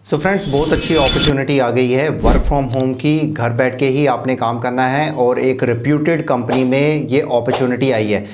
So friends, बहुत अच्छी opportunity आ गई है वर्क फ्रॉम होम की। घर बैठ के ही आपने काम करना है और एक रिप्यूटेड कंपनी में ये अपॉर्चुनिटी आई है।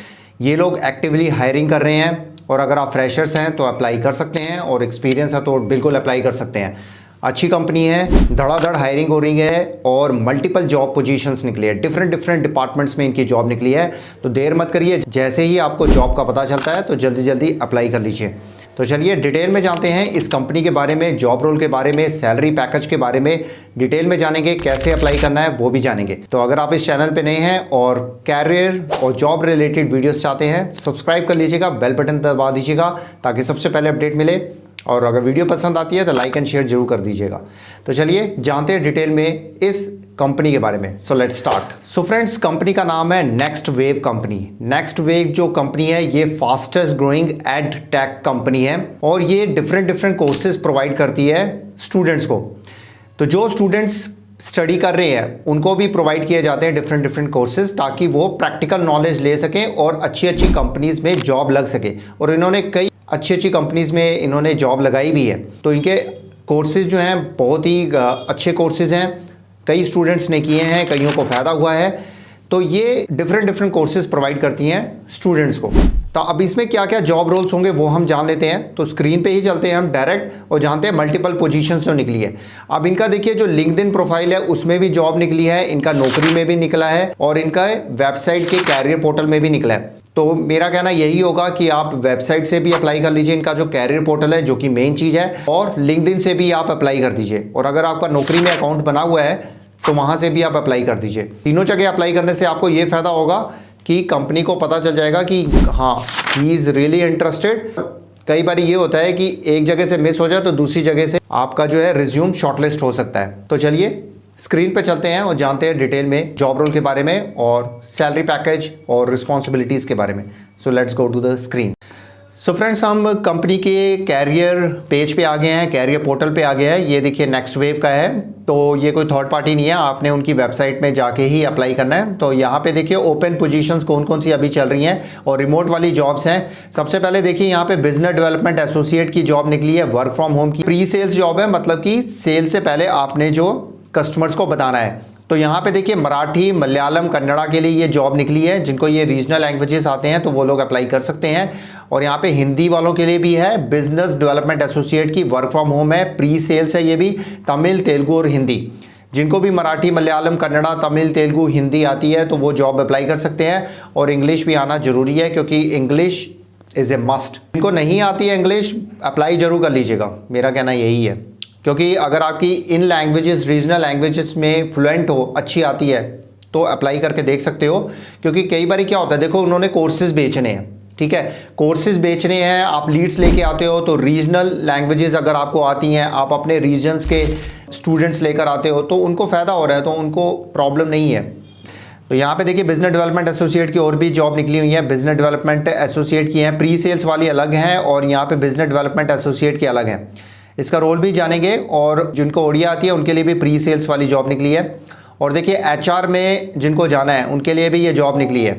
ये लोग एक्टिवली हायरिंग कर रहे हैं और अगर आप फ्रेशर्स हैं तो अप्लाई कर सकते हैं और एक्सपीरियंस है तो बिल्कुल अप्लाई कर सकते हैं। अच्छी कंपनी है, धड़ाधड़ हायरिंग हो रही है और मल्टीपल जॉब पोजीशंस निकली है। डिफरेंट डिपार्टमेंट्स में इनकी जॉब निकली है। तो देर मत करिए, जैसे ही आपको जॉब का पता चलता है तो जल्दी जल्दी अप्लाई कर लीजिए। तो चलिए डिटेल में जानते हैं इस कंपनी के बारे में, जॉब रोल के बारे में, सैलरी पैकेज के बारे में डिटेल में जानेंगे, कैसे अप्लाई करना है वो भी जानेंगे। तो अगर आप इस चैनल पे नए हैं और कैरियर और जॉब रिलेटेड वीडियोस चाहते हैं, सब्सक्राइब कर लीजिएगा, बेल बटन दबा दीजिएगा ताकि सबसे पहले अपडेट मिले। और अगर वीडियो पसंद आती है तो लाइक एंड शेयर जरूर कर दीजिएगा। तो चलिए जानते हैं डिटेल में इस कंपनी के बारे में। So let's start. So friends, company का नाम है next wave company. Next wave जो कंपनी है ये fastest growing ed tech company है और ये डिफरेंट कोर्सेज प्रोवाइड करती है स्टूडेंट्स को। तो जो स्टूडेंट्स स्टडी कर रहे हैं उनको भी प्रोवाइड किए जाते हैं डिफरेंट कोर्सेज, ताकि वो प्रैक्टिकल नॉलेज ले सकें और अच्छी कंपनीज में जॉब लग सके। और इन्होंने कई अच्छी कंपनीज में इन्होंने जॉब लगाई भी है। तो इनके कोर्सेज जो हैं बहुत ही अच्छे कोर्सेज हैं, कई स्टूडेंट्स ने किए हैं, कईयों को फ़ायदा हुआ है। तो ये डिफरेंट कोर्सेज प्रोवाइड करती हैं स्टूडेंट्स को। तो अब इसमें क्या क्या जॉब रोल्स होंगे वो हम जान लेते हैं। तो स्क्रीन पे ही चलते हैं हम डायरेक्ट और जानते हैं मल्टीपल पोजीशंस जो निकली है। अब इनका देखिए जो लिंक्डइन प्रोफाइल है उसमें भी जॉब निकली है, इनका नौकरी में भी निकला है और इनका वेबसाइट के कैरियर पोर्टल में भी निकला है। तो मेरा कहना यही होगा कि आप वेबसाइट से भी अप्लाई कर लीजिए, इनका जो कैरियर पोर्टल है जो कि मेन चीज़ है, और लिंक्डइन से भी आप अप्लाई कर दीजिए। और अगर आपका नौकरी में अकाउंट बना हुआ है तो वहाँ से भी आप अप्लाई कर दीजिए। तीनों जगह अप्लाई करने से आपको ये फ़ायदा होगा कि कंपनी को पता चल जाएगा कि हाँ, ही इज़ रियली इंटरेस्टेड। कई बार ये होता है कि एक जगह से मिस हो जाए तो दूसरी जगह से आपका जो है रिज्यूम शॉर्टलिस्ट हो सकता है। तो चलिए स्क्रीन पे चलते हैं और जानते हैं डिटेल में जॉब रोल के बारे में और सैलरी पैकेज और रिस्पॉन्सिबिलिटीज़ के बारे में। So let's go to the screen. So friends, हम कंपनी के कैरियर पेज पे आ गए हैं, कैरियर पोर्टल पे आ गए हैं। ये देखिए नेक्स्ट वेव का है, तो ये कोई थर्ड पार्टी नहीं है, आपने उनकी वेबसाइट में जाके ही अप्लाई करना है। तो यहाँ पे देखिए ओपन पोजीशंस कौन कौन सी अभी चल रही हैं और रिमोट वाली जॉब्स हैं। सबसे पहले देखिए यहाँ पे बिजनेस डेवलपमेंट एसोसिएट की जॉब निकली है, वर्क फ्रॉम होम की। प्री सेल्स जॉब है, मतलब कि सेल से पहले आपने जो कस्टमर्स को बताना है। तो यहाँ पे देखिए मराठी, मलयालम, कन्नड़ा के लिए ये जॉब निकली है। जिनको ये रीजनल लैंग्वेजेस आते हैं तो वो लोग अप्लाई कर सकते हैं। और यहाँ पे हिंदी वालों के लिए भी है, बिजनेस डेवलपमेंट एसोसिएट की वर्क फ्रॉम होम है, प्री सेल्स है ये भी, तमिल, तेलुगु और हिंदी। जिनको भी मराठी, मलयालम, कन्नड़ा, तमिल, तेलुगु, हिंदी आती है तो वो जॉब अप्लाई कर सकते हैं। और इंग्लिश भी आना जरूरी है क्योंकि इंग्लिश इज़ ए मस्ट। जिनको नहीं आती है इंग्लिश, अप्लाई जरूर कर लीजिएगा, मेरा कहना यही है। क्योंकि अगर आपकी इन लैंग्वेजेस, रीजनल लैंग्वेजेस में फ्लुएंट हो, अच्छी आती है तो अप्लाई करके देख सकते हो। क्योंकि कई बार क्या होता है, देखो उन्होंने कोर्सेज बेचने हैं, ठीक है, कोर्सेज बेचने हैं, आप लीड्स लेके आते हो तो रीजनल लैंग्वेजेस अगर आपको आती हैं, आप अपने रीजन्स के स्टूडेंट्स लेकर आते हो तो उनको फ़ायदा हो रहा है, तो उनको प्रॉब्लम नहीं है। तो यहाँ पे देखिए बिजनेस डेवलपमेंट एसोसिएट की और भी जॉब निकली हुई है। बिजनेस डेवलपमेंट एसोसिएट की हैं, प्री सेल्स वाली अलग हैं और यहाँ पे बिजनेस डेवलपमेंट एसोसिएट की अलग हैं। इसका रोल भी जानेंगे। और जिनको ओडिया आती है उनके लिए भी प्री सेल्स वाली जॉब निकली है। और देखिए एचआर में जिनको जाना है उनके लिए भी ये जॉब निकली है,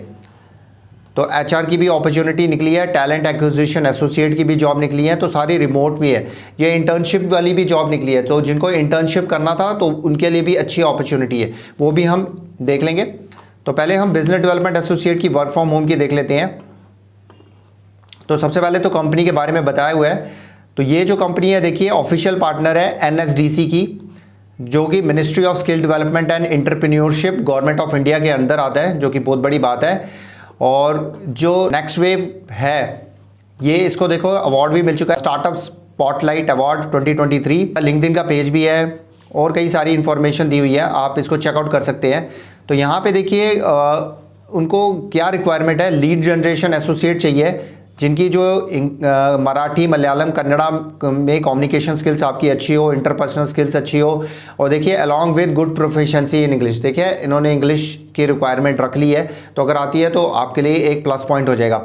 तो एचआर की भी अपॉर्चुनिटी निकली है। टैलेंट एक्विजिशन एसोसिएट की भी जॉब निकली है, तो सारी रिमोट भी है। ये इंटर्नशिप वाली भी जॉब निकली है, तो जिनको इंटर्नशिप करना था तो उनके लिए भी अच्छी अपॉर्चुनिटी है, वो भी हम देख लेंगे। तो पहले हम बिजनेस डेवलपमेंट एसोसिएट की वर्क फ्रॉम होम की देख लेते हैं। तो सबसे पहले तो कंपनी के बारे में बताया हुआ है। तो ये जो कंपनी है देखिए ऑफिशियल पार्टनर है एनएसडीसी की, जो कि ministry of skill development and entrepreneurship government of India के अंदर आता है, जो कि बहुत बड़ी बात है। और जो नेक्स्ट वेव है ये, इसको देखो अवार्ड भी मिल चुका है, स्टार्टअप स्पॉटलाइट अवार्ड 2023। लिंक्डइन का पेज भी है और कई सारी इंफॉर्मेशन दी हुई है, आप इसको चेकआउट कर सकते हैं। तो यहाँ पे देखिए उनको क्या रिक्वायरमेंट है, लीड जनरेशन एसोसिएट चाहिए जिनकी जो मराठी, मलयालम, कन्नड़ा में कम्युनिकेशन स्किल्स आपकी अच्छी हो, इंटरपर्सनल स्किल्स अच्छी हो। और देखिए along with good proficiency in English, देखिए इन्होंने इंग्लिश की रिक्वायरमेंट रख ली है, तो अगर आती है तो आपके लिए एक प्लस पॉइंट हो जाएगा।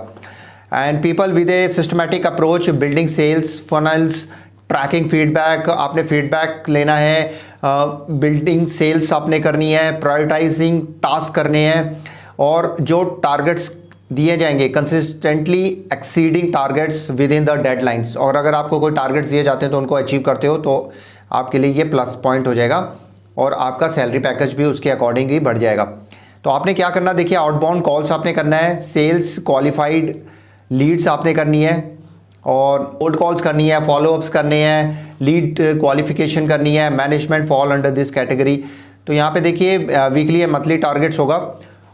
And people with a systematic approach, building sales funnels, tracking feedback, आपने फीडबैक लेना है, बिल्डिंग सेल्स आपने करनी है, प्रायोरिटाइजिंग टास्क करने हैं और जो टारगेट्स दिए जाएंगे consistently exceeding targets with in the deadlines. और अगर आपको कोई टारगेट्स दिए जाते हैं तो उनको अचीव करते हो तो आपके लिए ये प्लस पॉइंट हो जाएगा और आपका सैलरी पैकेज भी उसके अकॉर्डिंग ही बढ़ जाएगा। तो आपने क्या करना, देखिए आउटबाउंड कॉल्स आपने करना है, सेल्स क्वालिफाइड लीड्स आपने करनी है और कोल्ड कॉल्स करनी है, फॉलोअप्स करने हैं, लीड क्वालिफिकेशन करनी है, management fall under this category. तो यहाँ पे देखिए वीकली या मंथली टारगेट्स होगा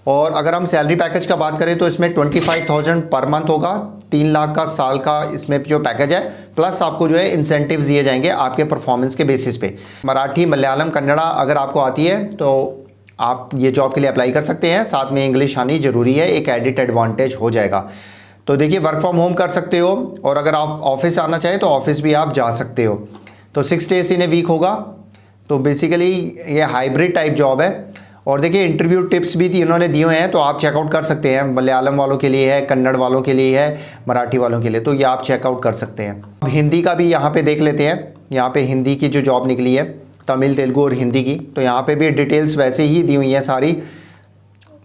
और अगर हम सैलरी पैकेज का बात करें तो इसमें 25,000 पर मंथ होगा, 3 लाख का साल का इसमें जो पैकेज है, प्लस आपको जो है इंसेंटिव्स दिए जाएंगे आपके परफॉर्मेंस के बेसिस पे। मराठी, मलयालम, कन्नड़ा अगर आपको आती है तो आप ये जॉब के लिए अप्लाई कर सकते हैं, साथ में इंग्लिश आनी ज़रूरी है, एक एडिट एडवांटेज हो जाएगा। तो देखिए वर्क फ्रॉम होम कर सकते हो और अगर आप ऑफिस आना चाहें तो ऑफिस भी आप जा सकते हो। तो 6 डेज इन ए वीक होगा। तो बेसिकली ये हाइब्रिड टाइप जॉब है और देखिए इंटरव्यू टिप्स भी इन्होंने दिए हुए हैं, तो आप चेकआउट कर सकते हैं। मलयालम वालों के लिए है, कन्नड़ वालों के लिए है, मराठी वालों के लिए, तो ये आप चेकआउट कर सकते हैं। अब हिंदी का भी यहाँ पे देख लेते हैं। यहाँ पे हिंदी की जो जॉब निकली है, तमिल, तेलुगु और हिंदी की, तो यहाँ पे भी डिटेल्स वैसे ही दी हुई हैं सारी,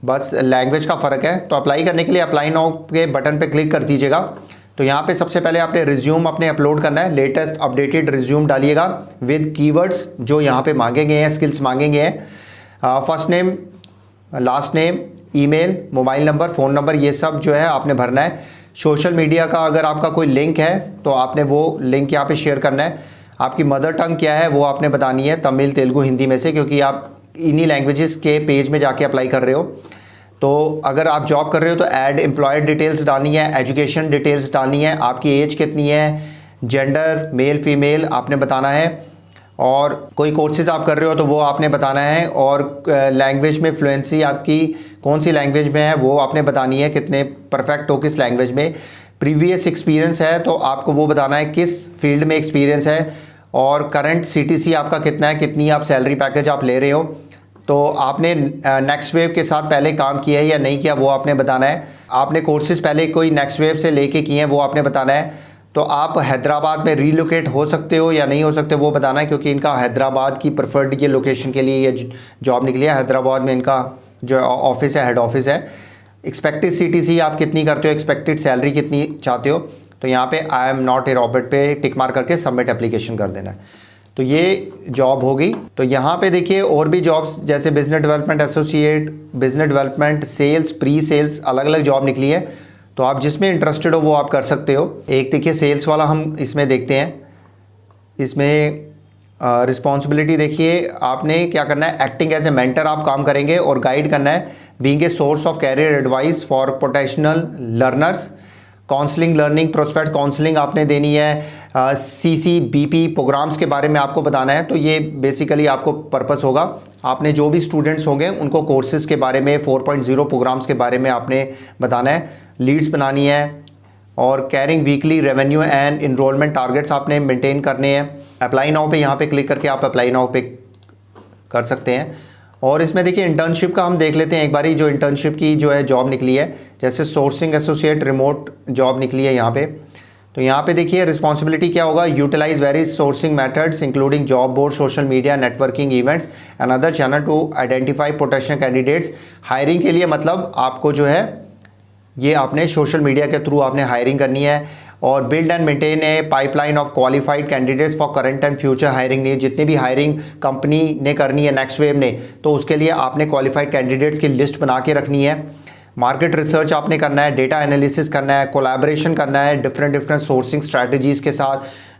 बस लैंग्वेज का फ़र्क है। तो अप्लाई करने के लिए अप्लाई नाउ के बटन पे क्लिक कर दीजिएगा। तो यहाँ पे सबसे पहले आपने रिज्यूम अपने अपलोड करना है, लेटेस्ट अपडेटेड रिज्यूम डालिएगा विद कीवर्ड्स जो यहाँ पे मांगे गए हैं, स्किल्स मांगे गए हैं। First name, last name, email, mobile number, phone number, ये सब जो है आपने भरना है। सोशल मीडिया का अगर आपका कोई लिंक है तो आपने वो लिंक यहाँ पे शेयर करना है। आपकी मदर टंग क्या है वो आपने बतानी है, तमिल, तेलुगु, हिंदी में से, क्योंकि आप इन्हीं लैंग्वेजेस के पेज में जाके अप्लाई कर रहे हो। तो अगर आप जॉब कर रहे हो तो ऐड एम्प्लॉयड डिटेल्स डालनी है, एजुकेशन डिटेल्स डालनी है, आपकी एज कितनी है, जेंडर मेल फीमेल आपने बताना है, और कोई कोर्सेज आप कर रहे हो तो वो आपने बताना है, और लैंग्वेज में फ्लुएंसी आपकी कौन सी लैंग्वेज में है वो आपने बतानी है, कितने परफेक्ट हो किस लैंग्वेज में। प्रीवियस एक्सपीरियंस है तो आपको वो बताना है किस फील्ड में एक्सपीरियंस है, और करंट CTC आपका कितना है, कितनी आप सैलरी पैकेज आप ले रहे हो। तो आपने नेक्स्ट वेव के साथ पहले काम किया है या नहीं किया वो आपने बताना है। आपने कोर्सेज पहले कोई नेक्स्ट वेव से लेके किए हैं वो आपने बताना है। तो आप हैदराबाद में रीलोकेट हो सकते हो या नहीं हो सकते वो बताना है, क्योंकि इनका हैदराबाद की प्रेफर्ड ये लोकेशन के लिए ये जॉब निकली है। हैदराबाद में इनका जो ऑफिस है, हेड ऑफिस है। एक्सपेक्टेड CTC आप कितनी करते हो, एक्सपेक्टेड सैलरी कितनी चाहते हो, तो यहाँ पे I am not a Robert पे टिक मार करके सबमिट एप्लीकेशन कर देना है। तो ये जॉब होगी। तो यहाँ पे देखिए और भी जॉब्स जैसे business development associate, business development, sales, pre sales, अलग अलग जॉब निकली है। तो आप जिसमें इंटरेस्टेड हो वो आप कर सकते हो। एक देखिए सेल्स वाला हम इसमें देखते हैं। इसमें रिस्पॉन्सिबिलिटी देखिए आपने क्या करना है, एक्टिंग एज ए मेंटर आप काम करेंगे और गाइड करना है, being a source of career advice for professional learners, counselling, learning prospect counselling आपने देनी है, CCBP प्रोग्राम्स के बारे में आपको बताना है। तो ये बेसिकली आपको पर्पस होगा, आपने जो भी स्टूडेंट्स होंगे उनको कोर्सेज़ के बारे में, 4.0 प्रोग्राम्स के बारे में आपने बताना है, लीड्स बनानी है, और carrying weekly revenue and enrolment targets आपने मेंटेन करने हैं। अप्लाई नाउ पे यहाँ पे क्लिक करके आप अप्लाई नाउ पे कर सकते हैं। और इसमें देखिए इंटर्नशिप का हम देख लेते हैं एक बारी, जो इंटर्नशिप की जो है जॉब निकली है, जैसे सोर्सिंग एसोसिएट रिमोट जॉब निकली है यहाँ पे। तो यहाँ पे देखिए रिस्पॉन्सिबिलिटी क्या होगा, utilise various sourcing methods including job board, social media, networking events and other channel to identify potential candidates. Hiring के लिए मतलब आपको जो है ये आपने सोशल मीडिया के थ्रू आपने हायरिंग करनी है, और build and maintain a pipeline of qualified candidates for current and future hiring need. जितनी भी हायरिंग कंपनी ने करनी है नेक्स्ट वेव ने, तो उसके लिए आपने क्वालिफाइड कैंडिडेट्स की लिस्ट बना के रखनी है। मार्केट रिसर्च आपने करना है, डेटा एनालिसिस करना है, कोलैबोरेशन करना है डिफरेंट सोर्सिंग स्ट्रैटेजीज़ के साथ,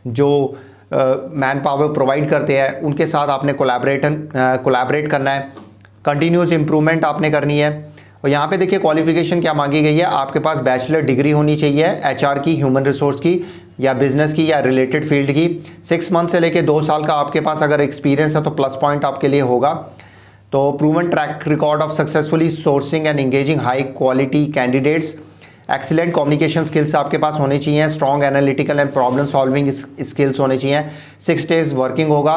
जो मैन पावर प्रोवाइड करते हैं उनके साथ आपने कोलैबोरेट करना है। कंटिन्यूस इंप्रूवमेंट आपने करनी है। और यहाँ पे देखिए क्वालिफिकेशन क्या मांगी गई है, आपके पास बैचलर डिग्री होनी चाहिए HR की, ह्यूमन रिसोर्स की, या बिजनेस की, या रिलेटेड फील्ड की। 6 मंथ से लेके 2 साल का आपके पास अगर एक्सपीरियंस है तो प्लस पॉइंट आपके लिए होगा। तो proven track record of successfully sourcing and engaging high quality candidates. Excellent communication skills आपके पास होने चाहिए, strong analytical and problem solving skills होने चाहिए। 6 डेज वर्किंग होगा।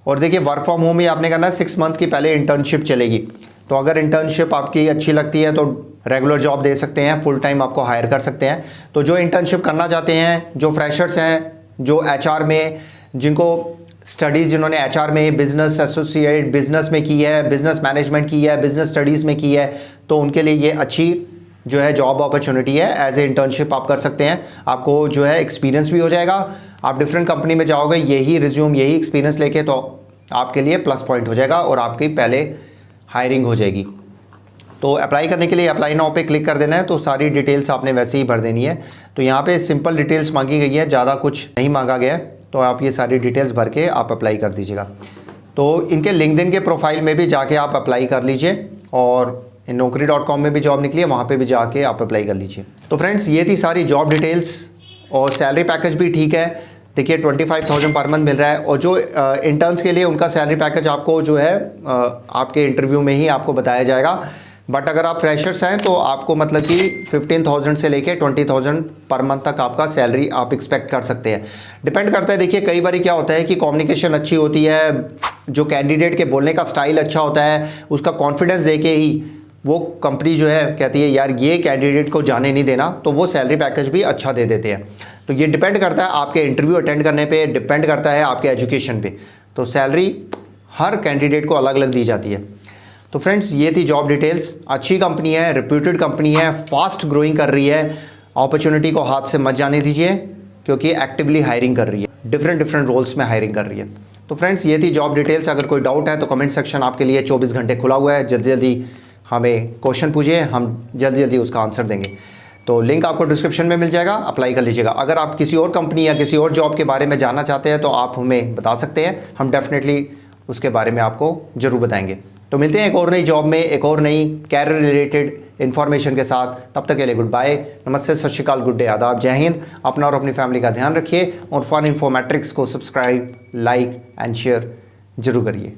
और देखिए वर्क फ्रॉम होम ही आपने करना है, 6 मंथ्स की पहले इंटर्नशिप चलेगी। तो अगर इंटर्नशिप आपकी अच्छी लगती है तो रेगुलर जॉब दे सकते हैं, फुल टाइम आपको हायर कर सकते हैं। तो जो इंटर्नशिप करना चाहते हैं, जो फ्रेशर्स हैं, जो HR में, जिनको स्टडीज़ जिन्होंने HR में, बिजनेस एसोसिएट बिजनेस में की है, बिजनेस मैनेजमेंट की है, बिजनेस स्टडीज़ में की है, तो उनके लिए ये अच्छी जो है जॉब अपॉर्चुनिटी है। एज ए इंटर्नशिप आप कर सकते हैं, आपको जो है एक्सपीरियंस भी हो जाएगा, आप डिफरेंट कंपनी में जाओगे, यही रिज्यूम यही एक्सपीरियंस लेके, तो आपके लिए प्लस पॉइंट हो जाएगा और आपकी पहले हायरिंग हो जाएगी। तो अप्लाई करने के लिए अप्लाई नाउ पे क्लिक कर देना है। तो सारी डिटेल्स आपने वैसे ही भर देनी है। तो यहाँ पे सिंपल डिटेल्स मांगी गई है, ज़्यादा कुछ नहीं मांगा गया है। तो आप ये सारी डिटेल्स भर के आप अप्लाई कर दीजिएगा। तो इनके लिंक्डइन के प्रोफाइल में भी जाके आप अप्लाई कर लीजिए और naukri.com में भी जॉब निकली है, वहाँ पे भी जाके आप अप्लाई कर लीजिए। तो फ्रेंड्स ये थी सारी जॉब डिटेल्स और सैलरी पैकेज भी ठीक है। देखिए 25,000 पर मंथ मिल रहा है और जो इंटर्न्स के लिए उनका सैलरी पैकेज आपको जो है आपके इंटरव्यू में ही आपको बताया जाएगा। बट अगर आप फ्रेशर्स हैं तो आपको मतलब कि 15,000 से लेके 20,000 पर मंथ तक आपका सैलरी आप एक्सपेक्ट कर सकते हैं। डिपेंड करता है, देखिए कई बार क्या होता है कि कम्युनिकेशन अच्छी होती है, जो कैंडिडेट के बोलने का स्टाइल अच्छा होता है, उसका कॉन्फिडेंस देके ही वो कंपनी जो है कहती है यार ये कैंडिडेट को जाने नहीं देना, तो वो सैलरी पैकेज भी अच्छा दे देते हैं। तो ये डिपेंड करता है आपके इंटरव्यू अटेंड करने पे, डिपेंड करता है आपके एजुकेशन पे। तो सैलरी हर कैंडिडेट को अलग अलग दी जाती है। तो फ्रेंड्स ये थी जॉब डिटेल्स। अच्छी कंपनी है, रिप्यूटेड कंपनी है, फास्ट ग्रोइंग कर रही है। अपॉर्चुनिटी को हाथ से मत जाने दीजिए क्योंकि एक्टिवली हायरिंग कर रही है, डिफरेंट रोल्स में हायरिंग कर रही है। तो फ्रेंड्स ये थी जॉब डिटेल्स। अगर कोई डाउट है तो कमेंट सेक्शन आपके लिए 24 घंटे खुला हुआ है। जल्दी जल्दी हमें क्वेश्चन पूछिए, हम जल्दी जल्दी उसका आंसर देंगे। तो लिंक आपको डिस्क्रिप्शन में मिल जाएगा, अप्लाई कर लीजिएगा। अगर आप किसी और कंपनी या किसी और जॉब के बारे में जानना चाहते हैं तो आप हमें बता सकते हैं, हम डेफिनेटली उसके बारे में आपको ज़रूर बताएंगे। तो मिलते हैं एक और नई जॉब में, एक और नई कैरियर रिलेटेड इन्फॉर्मेशन के साथ। तब तक के लिए गुड बाय, नमस्ते, सत श्री अकाल, गुड डे, आदाब, जय हिंद। अपना और अपनी फैमिली का ध्यान रखिए और फन इन्फो मैट्रिक्स को सब्सक्राइब, लाइक एंड शेयर जरूर करिए।